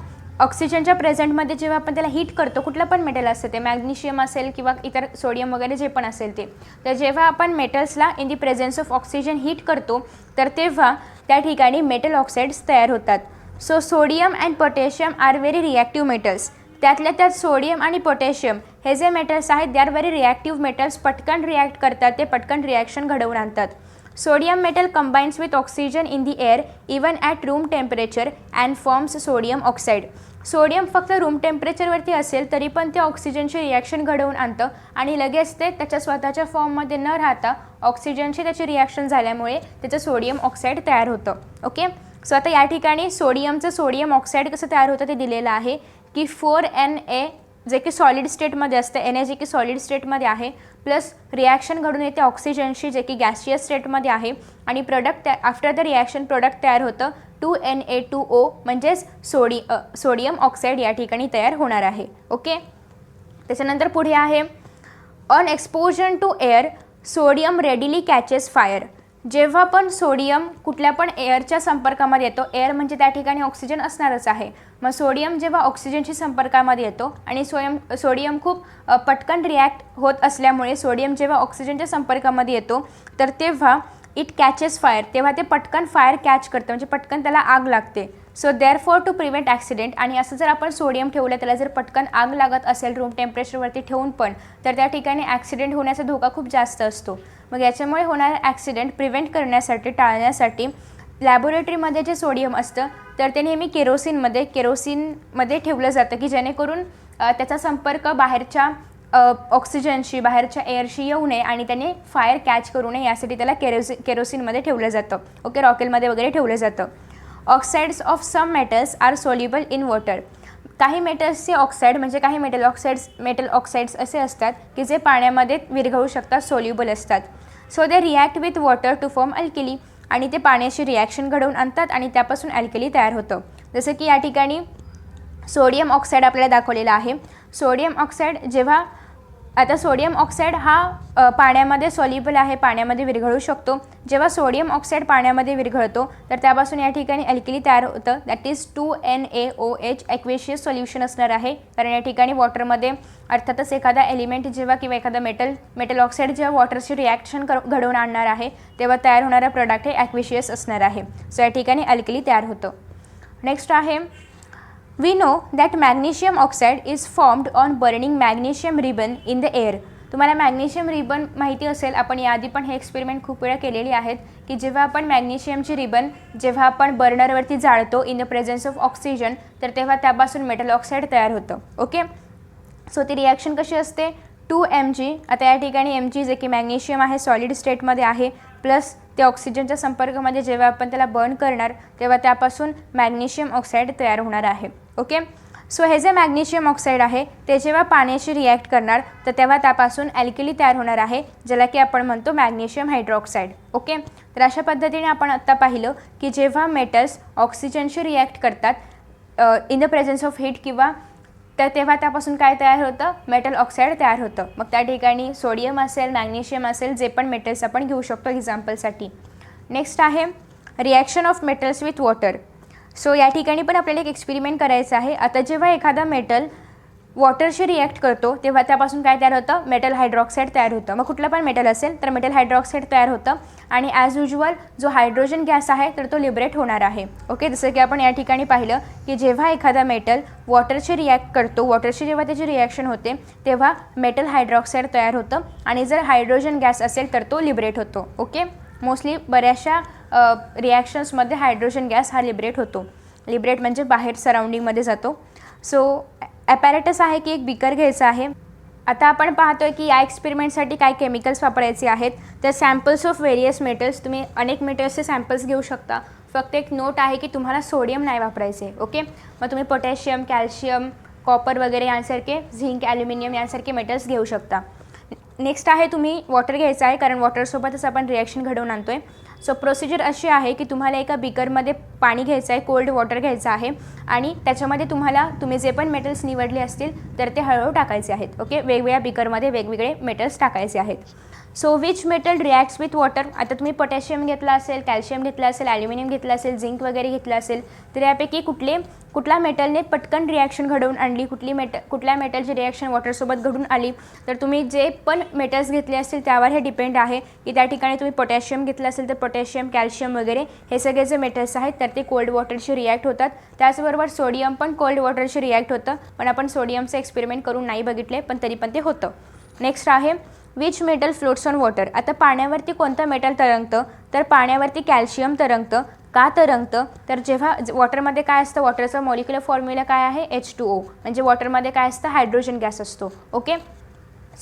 ऑक्सिजनच्या प्रेझेंटमध्ये जेव्हा आपण त्याला हीट करतो, कुठलं पण मेटल असतं ते मॅग्नेशियम असेल किंवा इतर सोडियम वगैरे जे पण असेल ते, तर जेव्हा आपण मेटल्सला in the presence of oxygen heat करतो तर तेव्हा त्या ठिकाणी मेटल ऑक्साईड्स तयार होतात. So sodium and potassium are very reactive metals. त्यातल्या त्यात सोडियम आणि पोटॅशियम हे जे मेटल्स आहेत they are very reactive metals. पटकन रिॲक्ट करतात, ते पटकन रिॲक्शन घडवून आणतात. Sodium metal combines with oxygen in the air even at room temperature and forms sodium oxide. Sodium फक्त रूम टेम्परेचरवरती असेल तरी पण ते ऑक्सिजनची रिॲक्शन घडवून आणतं आणि लगेच ते त्याच्या स्वतःच्या फॉर्ममध्ये न राहता ऑक्सिजनशी त्याची रिॲक्शन झाल्यामुळे त्याचं सोडियम ऑक्साईड तयार होतं. ओके. सो आता या ठिकाणी सोडियमचं सोडियम ऑक्साईड कसं तयार होतं ते दिलेलं आहे की 4Na जे की सॉलिड स्टेटमध्ये असतं, Na जे की सॉलिड स्टेटमध्ये आहे, प्लस रिॲक्शन घडून येते ऑक्सिजनशी जे की गॅसियस स्टेटमध्ये आहे आणि product after the reaction product तयार होतं 2Na2O म्हणजेच सोडियम ऑक्साईड या ठिकाणी तयार होणार आहे. ओके. त्याच्यानंतर पुढे आहे on exposure to air sodium readily catches fire. जेव्हा पण सोडियम कुठल्या पण एअरच्या संपर्कामध्ये येतो, एअर म्हणजे त्या ठिकाणी ऑक्सिजन असणारच आहे, मग सोडियम जेव्हा ऑक्सिजनशी संपर्कामध्ये येतो आणि सोडियम खूप पटकन रिॲक्ट होत असल्यामुळे सोडियम जेव्हा ऑक्सिजनच्या संपर्कामध्ये येतो तर तेव्हा इट कॅचेस फायर, तेव्हा ते पटकन फायर कॅच करतं, म्हणजे पटकन त्याला आग लागते. So therefore to prevent accident, आणि असं जर आपण सोडियम ठेवलं त्याला जर पटकन आग लागत असेल रूम टेम्परेचरवरती ठेवून पण, तर त्या ठिकाणी ॲक्सिडेंट होण्याचा धोका खूप जास्त असतो. मग याच्यामुळे होणारा ॲक्सिडेंट प्रिव्हेंट करण्यासाठी, टाळण्यासाठी लॅबोरेटरीमध्ये जे सोडियम असतं तर ते नेहमी केरोसिनमध्ये ठेवलं जातं की जेणेकरून त्याचा संपर्क बाहेरच्या ऑक्सिजनशी, बाहेरच्या एअरशी येऊ नये आणि त्याने फायर कॅच करू नये, यासाठी त्याला केरोसिनमध्ये ठेवलं जातं. ओके. रॉकेलमध्ये वगैरे ठेवलं जातं. Oxides of some metals are soluble in water. काही मेटल्सचे ऑक्साईड म्हणजे काही मेटल ऑक्साईड्स असे असतात की जे पाण्यामध्ये विरघळू शकतात, सोल्युबल असतात. So they react with water to form alkali, आणि ते पाण्याशी रिॲक्शन घडवून आणतात आणि त्यापासून अल्केली तयार होतं. जसं की या ठिकाणी सोडियम ऑक्साईड आपल्याला दाखवलेला आहे. सोडियम ऑक्साईड जेव्हा, आता सोडियम ऑक्साईड हा पाण्यामध्ये सॉल्युबल आहे, पाण्यामध्ये विरघळू शकतो. जेव्हा सोडियम ऑक्साईड पाण्यामध्ये विरघळतो तर त्यापासून या ठिकाणी अल्केली तयार होतं, दॅट इज 2NaOH. ॲक्वेशियस सोल्युशन असणार आहे, कारण या ठिकाणी वॉटरमध्ये अर्थातच एखादा एलिमेंट जेव्हा किंवा एखादा मेटल ऑक्साईड जेव्हा वॉटरशी रिॲक्शन घडवून आणणार आहे तेव्हा तयार होणारा प्रोडक्ट हे ॲक्वेशियस असणार आहे. सो या ठिकाणी अल्केली तयार होतं. नेक्स्ट आहे We know that magnesium oxide is formed on burning magnesium ribbon in the air. तुम्हाला मॅग्नेशियम रिबन माहिती असेल, आपण याआधी पण हे एक्सपेरिमेंट खूप वेळा केलेली आहेत की जेव्हा आपण मॅग्नेशियमची रिबन जेव्हा आपण बर्नरवरती जाळतो in the presence of oxygen तर तेव्हा त्यापासून मेटल ऑक्साईड तयार होतं. ओके. सो ती रिॲक्शन कशी असते? 2Mg. आता या ठिकाणी Mg जे की मॅग्नेशियम आहे, सॉलिड स्टेटमध्ये आहे, प्लस ते ऑक्सिजनच्या संपर्कामध्ये जेव्हा आपण त्याला बर्न करणार तेव्हा त्यापासून मॅग्नेशियम ऑक्साईड तयार होणार आहे. ओके. सो हे जे मॅग्नेशियम ऑक्साईड आहे ते जेव्हा पाण्याशी रिॲक्ट करणार तर तेव्हा त्यापासून अल्केली तयार होणार आहे, ज्याला की आपण म्हणतो मॅग्नेशियम हायड्रॉक्साईड. ओके. तर अशा पद्धतीने आपण आत्ता पाहिलं की जेव्हा मेटल्स ऑक्सिजनशी रिॲक्ट करतात in the presence of heat किंवा तर तेव्हा त्यापासून काय तयार होतं? मेटल ऑक्साईड तयार होतं. मग त्या ठिकाणी सोडियम असेल, मॅग्नेशियम असेल, जे पण मेटल्स आपण घेऊ शकतो एक्झाम्पलसाठी. नेक्स्ट आहे reaction of metals with water. So या ठिकाणी पण आपल्याला एक एक्सपेरिमेंट करायचं आहे. आता जेव्हा एखादा मेटल वॉटरशी रिॲक्ट करतो तेव्हा त्यापासून काय तयार होतं? मेटल हायड्रॉक्साईड तयार होतं. मग कुठलं पण मेटल असेल तर मेटल हायड्रॉक्साईड तयार होतं आणि ॲज युज्युअल जो हायड्रोजन गॅस आहे तर तो लिबरेट होणार आहे. ओके. जसं की आपण या ठिकाणी पाहिलं की जेव्हा एखादा मेटल वॉटरशी रिॲक्ट करतो, वॉटरशी जेव्हा त्याची रिॲक्शन होते तेव्हा मेटल हायड्रॉक्साईड तयार होतं आणि जर हायड्रोजन गॅस असेल तर तो लिबरेट होतो. ओके. मोस्टली बऱ्याचशा रिॲक्शन्समध्ये हायड्रोजन गॅस हा लिबरेट होतो. लिबरेट म्हणजे बाहेर सराउंडिंगमध्ये जातो. सो ॲपॅरेटस आहे की एक बिकर घ्यायचं आहे. आता आपण पाहतोय की या एक्सपेरिमेंटसाठी काय केमिकल्स वापरायचे आहेत. तर सॅम्पल्स ऑफ व्हेरियस मेटल्स, तुम्ही अनेक मेटल्सचे सॅम्पल्स घेऊ शकता. फक्त एक नोट आहे की तुम्हाला सोडियम नाही वापरायचे. ओके, मग तुम्ही पोटॅशियम, कॅल्शियम, कॉपर वगैरे यांसारखे, झिंक, ॲल्युमिनियम यांसारखे मेटल्स घेऊ शकता. नेक्स्ट आहे तुम्ही वॉटर घ्यायचं आहे, कारण वॉटरसोबतच आपण रिॲक्शन घडवून आणतो आहे. सो प्रोसिजर अशी आहे की तुम्हाला एका बिकरमध्ये पाणी घ्यायचं आहे, कोल्ड वॉटर घ्यायचं आहे आणि त्याच्यामध्ये तुम्ही जे पण मेटल्स निवडले असतील तर ते हळूहळू टाकायचे आहेत. ओके, वेगवेगळ्या बिकरमध्ये वेगवेगळे मेटल्स टाकायचे आहेत. So which metal reacts with water. आता तुम्ही पोटॅशियम घेतला असेल, कॅल्शियम घेतला असेल, ॲल्युमिनियम घेतलं असेल, झिंक वगैरे घेतलं असेल, तर यापैकी कुठल्या मेटलने पटकन रिॲक्शन घडवून आणली, कुठल्या मेटलची रिॲक्शन वॉटरसोबत घडून आली. तर तुम्ही जे पण मेटल्स घेतले असतील त्यावर हे डिपेंड आहे की त्या ठिकाणी तुम्ही पोटॅशियम घेतलं असेल तर पोटॅशियम, कॅल्शियम वगैरे हे सगळे जे मेटल्स आहेत तर ते कोल्ड वॉटरशी रिॲक्ट होतात. त्याचबरोबर सोडियम पण कोल्ड वॉटरशी रिॲक्ट होतं, पण आपण सोडियमचं एक्सपेरिमेंट करून नाही बघितले, पण तरी पण ते होतं. नेक्स्ट आहे which metal floats on water. आता पाण्यावरती कोणतं मेटल तरंगतं, तर पाण्यावरती कॅल्शियम तरंगतं. का तरंगतं, तर जेव्हा वॉटरमध्ये काय असतं, वॉटरचा मॉलिक्युलर फॉर्म्युला काय आहे, H2O, म्हणजे वॉटरमध्ये काय असतं, हायड्रोजन गॅस असतो. ओके,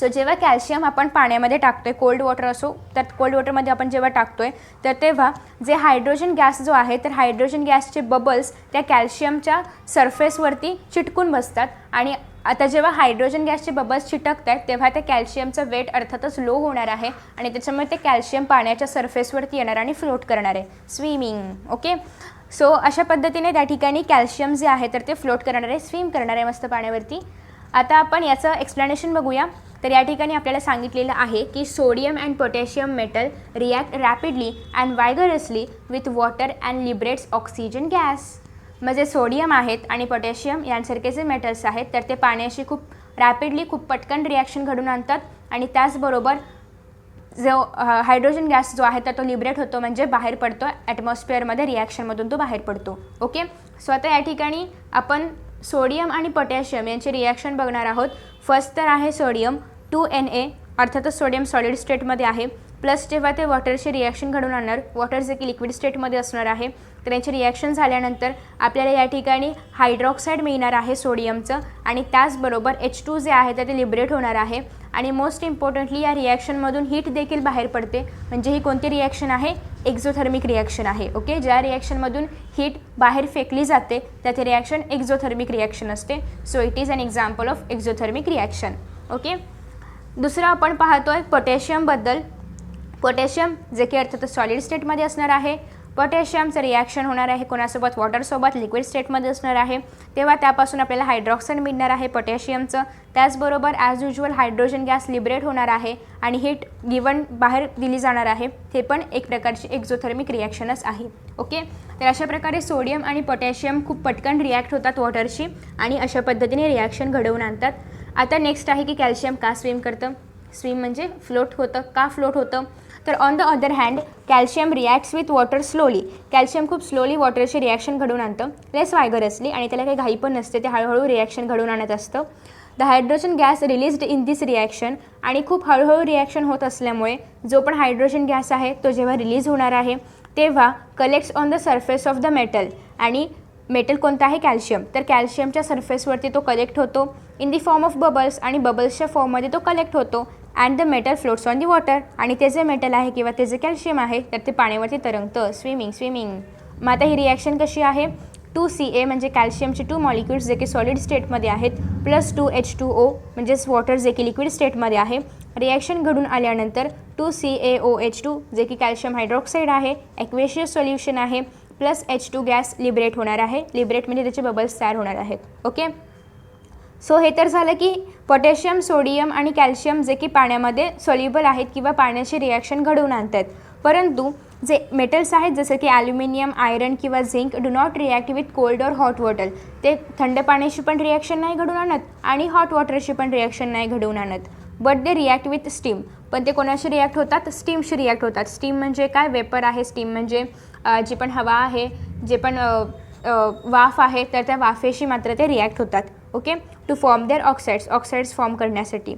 सो जेव्हा कॅल्शियम आपण पाण्यामध्ये टाकतोय, कोल्ड वॉटर असो तर कोल्ड वॉटरमध्ये आपण जेव्हा टाकतोय तर तेव्हा जे हायड्रोजन गॅस जो आहे तर हायड्रोजन गॅसचे बबल्स त्या कॅल्शियमच्या सरफेसवरती चिटकून बसतात आणि आता जेव्हा हायड्रोजन गॅसचे बबल्स चिटकत आहेत तेव्हा त्या कॅल्शियमचं वेट अर्थातच लो होणार आहे आणि त्याच्यामुळे ते कॅल्शियम पाण्याच्या सरफेसवरती येणार आणि फ्लोट करणार आहे, स्विमिंग. ओके, सो अशा पद्धतीने त्या ठिकाणी कॅल्शियम जे आहे तर ते फ्लोट करणार आहे, स्विम करणार आहे मस्त पाण्यावरती. आता आपण याचं एक्सप्लेनेशन बघूया. तर या ठिकाणी आपल्याला सांगितलेलं आहे की sodium and potassium metal react rapidly and vigorously with water and liberates oxygen gas. म्हणजे सोडियम आहेत आणि पोटॅशियम यांसारखे जे मेटल्स आहेत तर ते पाण्याशी खूप रॅपिडली, खूप पटकन रिॲक्शन घडून आणतात आणि त्याचबरोबर जो हायड्रोजन गॅस जो आहे तर तो लिबरेट होतो, म्हणजे बाहेर पडतो ॲटमॉस्फिअरमध्ये, रिॲक्शनमधून तो बाहेर पडतो. ओके, सो आता या ठिकाणी आपण सोडियम आणि पोटॅशियम यांचे रिॲक्शन बघणार आहोत. फर्स्ट तर आहे सोडियम 2Na, अर्थातच सोडियम सॉलिड स्टेटमध्ये आहे, प्लस जेव्हा ते वॉटरचे रिॲक्शन घडून आणणार, वॉटर जे की लिक्विड स्टेटमध्ये असणार आहे, तर यांचे रिॲक्शन झाल्यानंतर आपल्याला या ठिकाणी हायड्रॉक्साईड मिळणार आहे सोडियमचं आणि त्याचबरोबर H2 जे आहे तर ते लिबरेट होणार आहे आणि मोस्ट इम्पॉर्टंटली या रिॲक्शनमधून हीट देखील बाहेर पडते. म्हणजे ही कोणती रिॲक्शन आहे, एक्झोथर्मिक रिॲक्शन आहे. ओके, ज्या रिॲक्शनमधून हीट बाहेर फेकली जाते त्यात रिॲक्शन एक्झोथर्मिक रिॲक्शन असते. So it is an example of exothermic reaction. Okay, दुसरं आपण पाहतोय पोटॅशियमबद्दल. पोटॅशियम जे की अर्थात सॉलिड स्टेटमध्ये असणार आहे. पोटॅशियमचं रिॲक्शन होणार आहे कोणासोबत, वॉटरसोबत, लिक्विड स्टेटमध्ये असणार आहे. तेव्हा त्यापासून आपल्याला हायड्रॉक्साईड मिळणार आहे पोटॅशियमचं. त्याचबरोबर as usual hydrogen gas liberate होणार आहे आणि हीट गिवन बाहेर दिली जाणार आहे. हे पण एक प्रकारची एक्झोथर्मिक रिॲक्शनच आहे. ओके, तर अशा प्रकारे सोडियम आणि पोटॅशियम खूप पटकन रिॲक्ट होतात वॉटरशी आणि अशा पद्धतीने रिॲक्शन घडवून आणतात. आता नेक्स्ट आहे की कॅल्शियम का स्विम करतं. स्विम म्हणजे फ्लोट होतं. का फ्लोट होतं, तर on the other hand calcium reacts with water slowly. Calcium खूप स्लोली वॉटरचे रिॲक्शन घडवून आणतं, लेस वायगरसली, आणि त्याला काही घाई पण नसते, ते हळूहळू रिॲक्शन घडवून आणत असतं. The hydrogen gas released in this reaction, आणि खूप हळूहळू रिॲक्शन होत असल्यामुळे जो पण हायड्रोजन गॅस आहे तो जेव्हा रिलीज होणार आहे तेव्हा collects on the surface of the metal, आणि मेटल कोणतं आहे, कॅल्शियम, तर कॅल्शियमच्या सरफेसवरती तो कलेक्ट होतो in the form of bubbles, आणि बबल्सच्या फॉर्ममध्ये तो कलेक्ट होतो. And the metal floats on the water, आणि ते जे मेटल आहे किंवा ते जे कॅल्शियम आहे तर ते पाण्यावरती तरंगतं, स्विमिंग. मग आता ही रिॲक्शन कशी आहे, 2Ca म्हणजे कॅल्शियमचे 2 मॉलिक्युल्स जे की सॉलिड स्टेटमध्ये आहेत प्लस 2H2O म्हणजेच वॉटर जे की लिक्विड स्टेटमध्ये आहे. रिॲक्शन घडून आल्यानंतर 2CaOH2 जे की कॅल्शियम हायड्रॉक्साईड आहे, ॲक्वेशियस सोल्युशन आहे, प्लस H2 गॅस लिबरेट होणार आहे. लिबरेट म्हणजे त्याचे बबल्स तयार होणार आहेत. ओके, सो हे तर झालं की पोटॅशियम, सोडियम आणि कॅल्शियम जे की पाण्यामध्ये सॉल्युबल आहेत किंवा पाण्याची रिॲक्शन घडवून आणतात. परंतु जे मेटल्स आहेत जसं की ॲल्युमिनियम, आयरन किंवा zinc do not react with cold or hot water. ते थंड पाण्याशी पण रिॲक्शन नाही घडवून आणत आणि हॉट वॉटरशी पण रिॲक्शन नाही घडवून आणत. But they react with steam. पण ते कोणाशी रिॲक्ट होतात, स्टीमशी रिॲक्ट होतात. स्टीम म्हणजे काय, वेपर आहे. स्टीम म्हणजे जी पण हवा आहे, जे पण वाफ आहे, तर त्या वाफेशी मात्र ते रिॲक्ट होतात. Okay, to form their oxides form करण्यासाठी.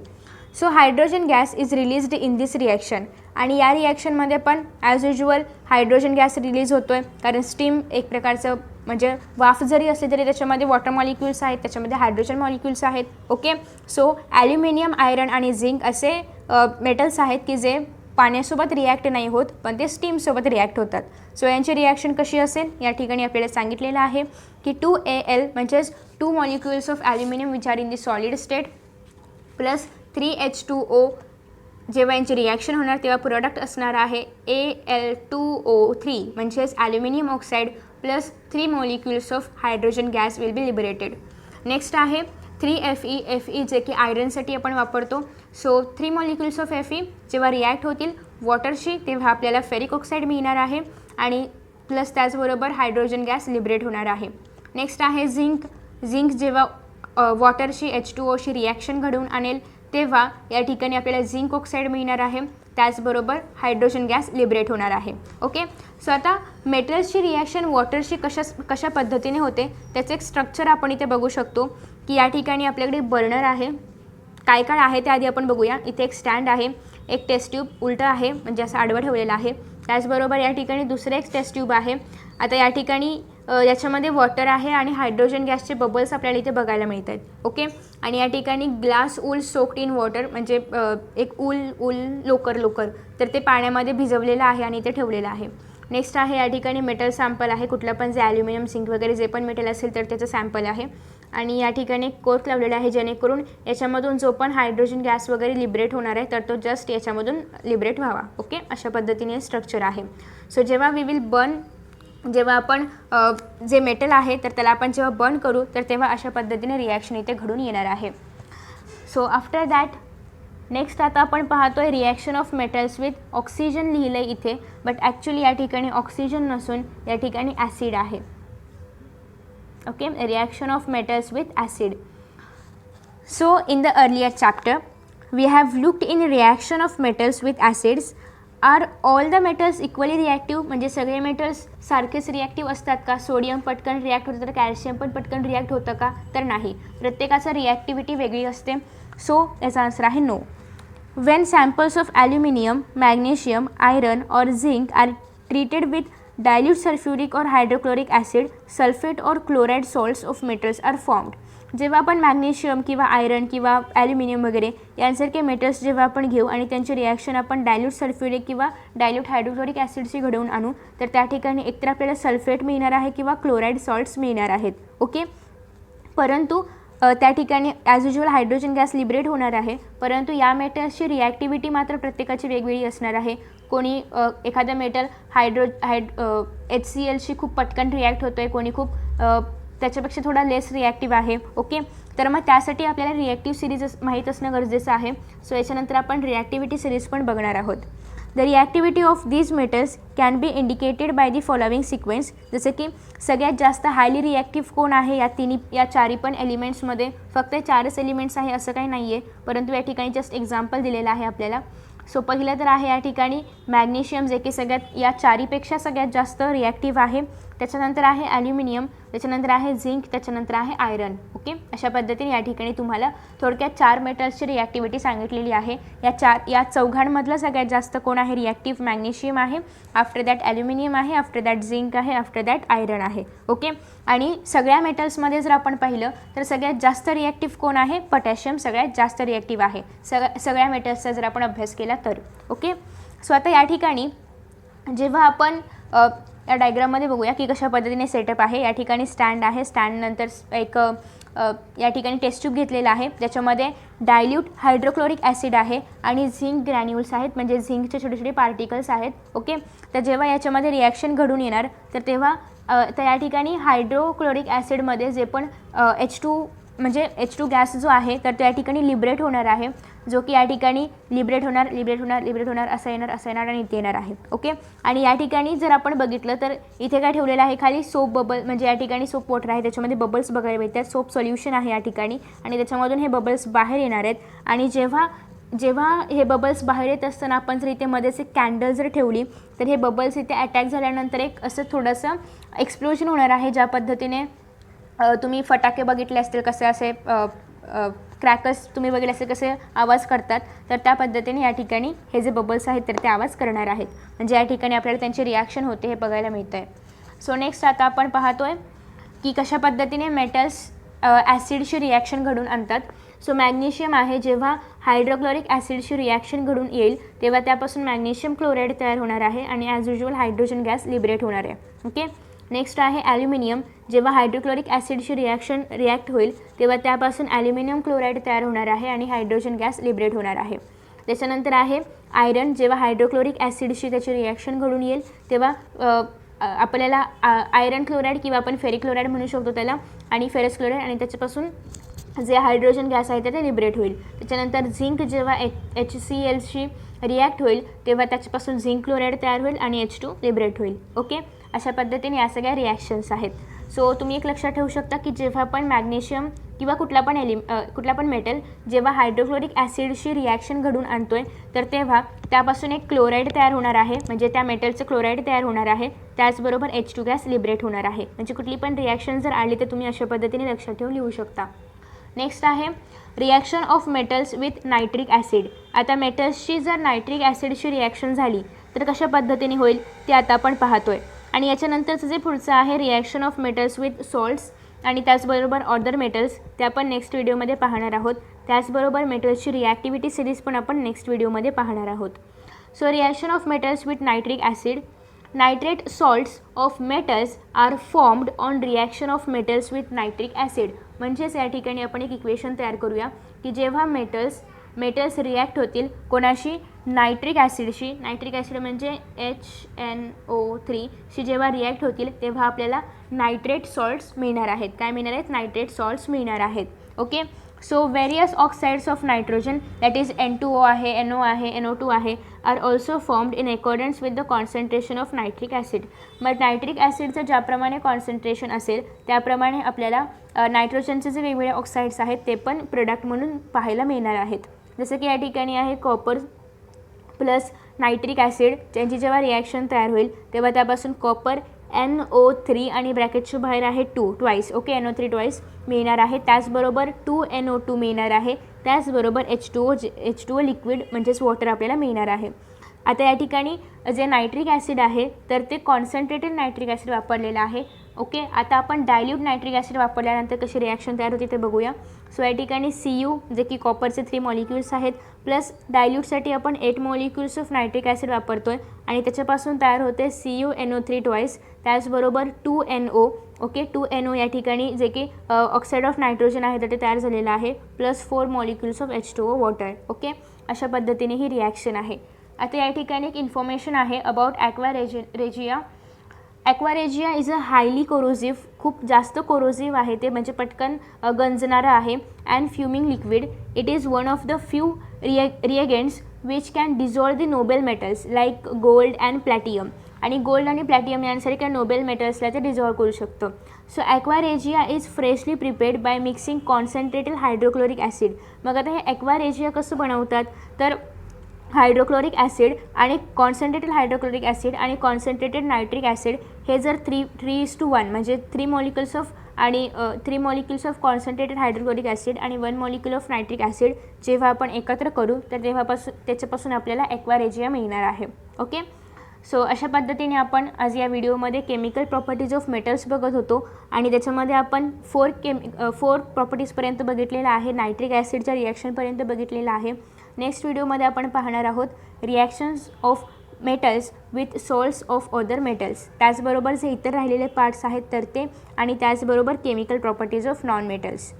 So hydrogen gas is released in this reaction, आणि या रिॲक्शनमध्ये पण as usual hydrogen gas release होतो आहे, कारण स्टीम एक प्रकारचं म्हणजे वाफ जरी असली तरी त्याच्यामध्ये वॉटर मॉलिक्युल्स आहेत, त्याच्यामध्ये हायड्रोजन मॉलिक्युल्स आहेत. ओके, सो ॲल्युमिनियम, आयरन आणि झिंक असे मेटल्स आहेत की जे पाण्यासोबत रिॲक्ट नाही होत, पण ते स्टीमसोबत रिॲक्ट होतात. सो यांची रिॲक्शन कशी असेल या ठिकाणी आपल्याला सांगितलेलं आहे की 2Al म्हणजेच 2 molecules of aluminium which are in the solid state plus 3H2O. जेव्हा यांची रिॲक्शन होणार तेव्हा प्रोडक्ट असणार आहे Al2O3 म्हणजेच aluminium oxide plus 3 molecules of hydrogen gas will be liberated. Next आहे 3Fe जे की आयरनसाठी आपण वापरतो. सो 3 मॉलिक्युल्स ऑफ Fe जेव्हा रिॲक्ट होतील वॉटरशी तेव्हा आपल्याला फेरिक ऑक्साईड मिळणार आहे आणि प्लस त्याचबरोबर हायड्रोजन गॅस लिबरेट होणार आहे. नेक्स्ट आहे झिंक जेव्हा वॉटरशी H2Oशी रिॲक्शन घडवून आणेल तेव्हा या ठिकाणी आपल्याला झिंक ऑक्साईड मिळणार आहे, त्याचबरोबर हायड्रोजन गॅस लिबरेट होणार आहे. ओके, सो आता मेटल्सची रिॲक्शन वॉटरशी कशा पद्धतीने होते त्याचं एक स्ट्रक्चर आपण इथे बघू शकतो की या ठिकाणी आपल्याकडे बर्नर आहे. काय काय आहे ते आधी आपण बघूया. इथे एक स्टँड आहे, एक टेस्ट ट्यूब उलटं आहे म्हणजे असं आडवं ठेवलेलं आहे. त्याचबरोबर या ठिकाणी दुसरं एक टेस्ट ट्यूब आहे. आता या ठिकाणी याच्यामध्ये वॉटर आहे आणि हायड्रोजन गॅसचे बबल्स आपल्याला इथे बघायला मिळत आहेत. ओके, आणि या ठिकाणी glass wool soaked in water म्हणजे एक ऊल लोकर तर ते पाण्यामध्ये भिजवलेलं आहे आणि इथे ठेवलेलं आहे. नेक्स्ट आहे या ठिकाणी मेटल सॅम्पल आहे, कुठलं पण जे ॲल्युमिनियम, झिंक वगैरे जे पण मेटल असेल तर त्याचं सॅम्पल आहे. आणि या ठिकाणी कोर्क लावलेला आहे जेणेकरून याच्यामधून जो पण हायड्रोजन गॅस वगैरे लिबरेट होणार आहे तर तो जस्ट याच्यामधून लिबरेट व्हावा. ओके, अशा पद्धतीने स्ट्रक्चर आहे. सो जेव्हा आपण जे मेटल आहे तर त्याला आपण जेव्हा बर्न करू तर तेव्हा अशा पद्धतीने रिॲक्शन इथे घडून येणार आहे. सो आफ्टर दॅट नेक्स्ट आता आपण पाहतोय reaction of metals with oxygen लिहिलं आहे इथे, बट ॲक्च्युली या ठिकाणी ऑक्सिजन नसून या ठिकाणी ॲसिड आहे. Okay, reaction of metals with acid. So in the earlier chapter we have looked in reaction of metals with acids. Are all the metals equally reactive म्हणजे सगळे मेटल्स सारखेच reactive असतात का? सोडियम पटकन रिॲक्ट होतं तर calcium पण पटकन रिॲक्ट होतं का? तर नाही, प्रत्येकाचं रिॲक्टिव्हिटी वेगळी असते. सो याचा आन्सर आहे no. When samples of aluminium, magnesium, iron और zinc are treated with dilute sulfuric or hydrochloric acid, sulfate or chloride salts of metals are formed. जेव्हा आपण मॅग्नेशियम किंवा आयरन किंवा ॲल्युमिनियम वगैरे यांसारखे मेटल्स जेव्हा आपण घेऊ आणि त्यांचे रिॲक्शन आपण डायल्यूट सल्फ्युरिक किंवा डायल्यूट हायड्रोक्लोरिक ॲसिडशी घडवून आणू तर त्या ठिकाणी एकतर आपल्याला सल्फेट मिळणार आहे किंवा क्लोराईड सॉल्ट्स मिळणार आहेत. ओके, परंतु त्या ठिकाणी as usual hydrogen gas liberate होणार आहे, परंतु या मेटल्सची रिॲक्टिव्हिटी मात्र प्रत्येकाची वेगवेगळी असणार आहे. कोणी एखादं मेटल HClशी खूप पटकन रिॲक्ट होतो आहे, कोणी खूप त्याच्यापेक्षा थोडा लेस रिॲक्टिव्ह आहे. ओके, तर मग त्यासाठी आपल्याला रिॲक्टिव्ह सिरीज माहीत असणं गरजेचं आहे. सो याच्यानंतर आपण रिॲक्टिव्हिटी सिरीज पण बघणार आहोत. The reactivity of these metals can be indicated by the following sequence. जसं की सगळ्यात जास्त हायली रिॲक्टिव्ह कोण आहे या चारी पण एलिमेंट्समध्ये. फक्त 4च एलिमेंट्स आहे असं काही नाही आहे, परंतु या ठिकाणी जस्ट एक्झाम्पल दिलेलं आहे आपल्याला. सो पहिलं तर आहे या ठिकाणी मॅग्नेशियम जे की सगळ्यात या चारीपेक्षा सगळ्यात जास्त रिॲक्टिव्ह आहे. त्याच्यानंतर आहे ॲल्युमिनियम, त्याच्यानंतर आहे झिंक, त्याच्यानंतर आहे आयरन. ओके, अशा पद्धतीने या ठिकाणी तुम्हाला थोडक्यात 4 मेटल्सची रिॲक्टिव्हिटी सांगितलेली आहे. या चौघांमधलं सगळ्यात जास्त कोण आहे रिॲक्टिव्ह? मॅग्नेशियम आहे, आफ्टर दॅट ॲल्युमिनियम आहे, आफ्टर दॅट झिंक आहे, आफ्टर दॅट आयरन आहे. ओके, आणि सगळ्या मेटल्समध्ये जर आपण पाहिलं तर सगळ्यात जास्त रिॲक्टिव्ह कोण आहे? पोटॅशियम सगळ्यात जास्त रिॲक्टिव्ह आहे सगळ्या मेटल्सचा जर आपण अभ्यास केला तर. ओके, सो आता या ठिकाणी जेव्हा आपण या डायग्राममध्ये बघूया की कशा पद्धतीने सेटअप आहे. या ठिकाणी स्टँड आहे, स्टँडनंतर एक या ठिकाणी टेस्ट ट्यूब घेतलेला आहे, ज्याच्यामध्ये डायल्यूट हायड्रोक्लोरिक ॲसिड आहे आणि झिंक ग्रॅन्युल्स आहेत म्हणजे झिंकचे छोटे छोटे पार्टिकल्स आहेत. ओके, तर जेव्हा याच्यामध्ये रिॲक्शन घडून येणार तर तेव्हा तर या ठिकाणी हायड्रोक्लोरिक ॲसिडमध्ये जे पण H2 गॅस जो आहे तर तो या ठिकाणी लिबरेट होणार आहे, जो की या ठिकाणी लिबरेट होणार असं येणार आणि इथे येणार आहे. ओके, आणि या ठिकाणी जर आपण बघितलं तर इथे काय ठेवलेलं आहे खाली सोप बबल म्हणजे या ठिकाणी सोप वॉटर आहे, त्याच्यामध्ये बबल्स बघायला मिळतात. सोप सोल्युशन आहे या ठिकाणी आणि त्याच्यामधून हे बबल्स बाहेर येणार आहेत. आणि जेव्हा हे बबल्स बाहेर येत असताना आपण जर इथे मध्येच एक कॅन्डल जर ठेवली तर हे बबल्स इथे अटॅक झाल्यानंतर एक असं थोडंसं एक्सप्लोजन होणार आहे. ज्या पद्धतीने तुम्ही फटाके बघितले असतील कसे असे क्रॅकर्स तुम्ही बघितले असेल कसे आवाज करतात, तर त्या पद्धतीने या ठिकाणी हे जे बबल्स आहेत तर ते आवाज करणार आहेत. म्हणजे या ठिकाणी आपल्याला त्यांची रिॲक्शन होते हे बघायला मिळतं आहे. सो नेक्स्ट आता आपण पाहतोय की कशा पद्धतीने मेटल्स ॲसिडशी रिॲक्शन घडून आणतात. सो मॅग्नेशियम आहे, जेव्हा हायड्रोक्लोरिक ॲसिडशी रिॲक्शन घडून येईल तेव्हा त्यापासून मॅग्नेशियम क्लोराईड तयार होणार आहे आणि as usual hydrogen gas liberate होणार आहे. ओके. नेक्स्ट आहे ॲल्युमिनियम, जेव्हा हायड्रोक्लोरिक ॲसिडशी रिॲक्ट होईल तेव्हा त्यापासून ॲल्युमिनियम क्लोराईड तयार होणार आहे आणि हायड्रोजन गॅस लिबरेट होणार आहे. त्याच्यानंतर आहे आयरन, जेव्हा हायड्रोक्लोरिक ॲसिडशी त्याची रिॲक्शन घडून येईल तेव्हा आपल्याला आयरन क्लोराईड किंवा आपण फेरिक क्लोराईड म्हणू शकतो त्याला, आणि फेरस क्लोराईड, आणि त्याच्यापासून जे हायड्रोजन गॅस आहे ते लिबरेट होईल. त्याच्यानंतर झिंक, जेव्हा HClशी रिॲक्ट होईल तेव्हा त्याच्यापासून झिंक क्लोराईड तयार होईल आणि H2 लिबरेट होईल. ओके. अशा पद्धतीने या सगळ्या रिॲक्शन्स आहेत. सो तुम्ही एक लक्षात ठेवू शकता की जेव्हा पण मॅग्नेशियम किंवा कुठला पण मेटल जेव्हा हायड्रोक्लोरिक ॲसिडशी रिॲक्शन घडून आणतोय तर तेव्हा त्यापासून एक क्लोराईड तयार होणार आहे, म्हणजे त्या मेटलचं क्लोराईड तयार होणार आहे. त्याचबरोबर H2 गॅस लिबरेट होणार आहे. म्हणजे कुठली पण रिॲक्शन जर आली तर तुम्ही अशा पद्धतीने लक्षात ठेवून लिहू शकता. नेक्स्ट आहे reaction of metals with nitric acid. आता मेटल्सची जर नायट्रिक ॲसिडशी रिॲक्शन झाली तर कशा पद्धतीने होईल ते आता आपण पाहतोय. आणि याच्यानंतरचं जे पुढचं आहे reaction of metals with salts आणि त्याचबरोबर अदर मेटल्स, ते आपण नेक्स्ट व्हिडिओमध्ये पाहणार आहोत. त्याचबरोबर मेटल्सची रिॲक्टिव्हिटी सिरीज पण आपण नेक्स्ट व्हिडिओमध्ये पाहणार आहोत. So reaction of metals with nitric acid. Nitrate salts of metals are formed on reaction of metals with nitric acid. म्हणजेच या ठिकाणी आपण एक इक्वेशन तयार करूया की जेव्हा मेटल्स रिॲक्ट होतील कोणाशी, नायट्रिक ॲसिडशी, नायट्रिक ॲसिड म्हणजे HNO3 शी जेव्हा रिॲक्ट होतील तेव्हा आपल्याला नायट्रेट सॉल्ट्स मिळणार आहेत. काय मिळणार आहेत? नायट्रेट सॉल्ट्स मिळणार आहेत. Okay. So various oxides of nitrogen, that is N2O आहे, NO आहे, NO2 आहे, are also formed in accordance with the concentration of nitric acid. मग नायट्रिक ॲसिडचं ज्याप्रमाणे कॉन्सन्ट्रेशन असेल त्याप्रमाणे आपल्याला नायट्रोजनचे जे वेगवेगळे ऑक्साईड्स आहेत ते पण प्रोडक्ट म्हणून पाहायला मिळणार आहेत. जसं की या ठिकाणी आहे कॉपर प्लस नायट्रिक ॲसिड, त्यांची जेव्हा रिॲक्शन तयार होईल तेव्हा त्यापासून कॉपर NO3 आणि ब्रॅकेटच्या बाहेर आहे 2 ट्वाईस. ओके. NO3 ट्वाईस मिळणार आहे. त्याचबरोबर 2NO2 मिळणार आहे. त्याचबरोबर H2O लिक्विड म्हणजेच वॉटर आपल्याला मिळणार आहे. आता या ठिकाणी जे नायट्रिक ॲसिड आहे तर ते कॉन्सन्ट्रेटेड नायट्रिक ॲसिड वापरलेलं आहे. ओके. आता आपण डायल्यूट नायट्रिक ॲसिड वापरल्यानंतर कशी रिॲक्शन तयार होते ते बघूया. सो या ठिकाणी Cu जे की कॉपरचे 3 मॉलिक्युल्स आहेत प्लस डायल्यूटसाठी आपण 8 मॉलिक्युल्स ऑफ नायट्रिक ॲसिड वापरतो आहे आणि त्याच्यापासून तयार होते CuNO3 ट्वाईस. त्याचबरोबर 2NO. ओके. 2NO या ठिकाणी जे की ऑक्साईड ऑफ नायट्रोजन आहे तर ते तयार झालेलं आहे plus 4 molecules of H2O water. Okay. अशा पद्धतीने ही रिॲक्शन आहे. आता या ठिकाणी एक इन्फॉर्मेशन आहे about aqua regia. Aqua regia is a highly corrosive, खूप जास्त कोरोजिव्ह आहे ते, म्हणजे पटकन गंजणारं आहे. And fuming liquid. It is one of the few reagents which can dissolve the noble metals like gold and platinum. आणि गोल्ड आणि प्लॅटियम यांसारख्या नोबेल मेटल्सला ते डिझॉल्व करू शकतं. So aqua regia is freshly prepared by mixing concentrated hydrochloric acid. मग आता हे aqua regia कसं बनवतात तर हायड्रोक्लोरिक ॲसिड आणि कॉन्सन्ट्रेटेड हायड्रोक्लोरिक ॲसिड आणि कॉन्सन्ट्रेटेड नायट्रिक ॲसिड हे जर 3:1 म्हणजे 3 molecules of concentrated hydrochloric acid आणि 1 मॉलिक्युल ऑफ नायट्रिक ॲसिड जेव्हा आपण एकत्र करू तर त्याच्यापासून आपल्याला ॲक्वा रेजिया मिळणार आहे. ओके. सो अशा पद्धतीने आपण आज या व्हिडिओमध्ये केमिकल प्रॉपर्टीज ऑफ मेटल्स बघत होतो आणि त्याच्यामध्ये आपण 4 प्रॉपर्टीजपर्यंत बघितलेलं आहे. नायट्रिक ॲसिडच्या रिॲक्शनपर्यंत बघितलेलं आहे. नेक्स्ट व्हिडिओमध्ये आपण पाहणार आहोत reactions of metals with salts of other metals. त्याचबरोबर जे इतर राहिलेले पार्ट्स आहेत तर ते, आणि त्याचबरोबर chemical properties of non metals.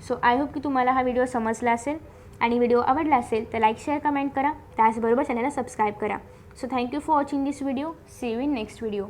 So I hope की तुम्हाला हा व्हिडिओ समजला असेल आणि व्हिडिओ आवडला असेल तर लाईक शेअर कमेंट करा. त्याचबरोबर चॅनलला सबस्क्राईब करा. So thank you for watching this video. See you in next video.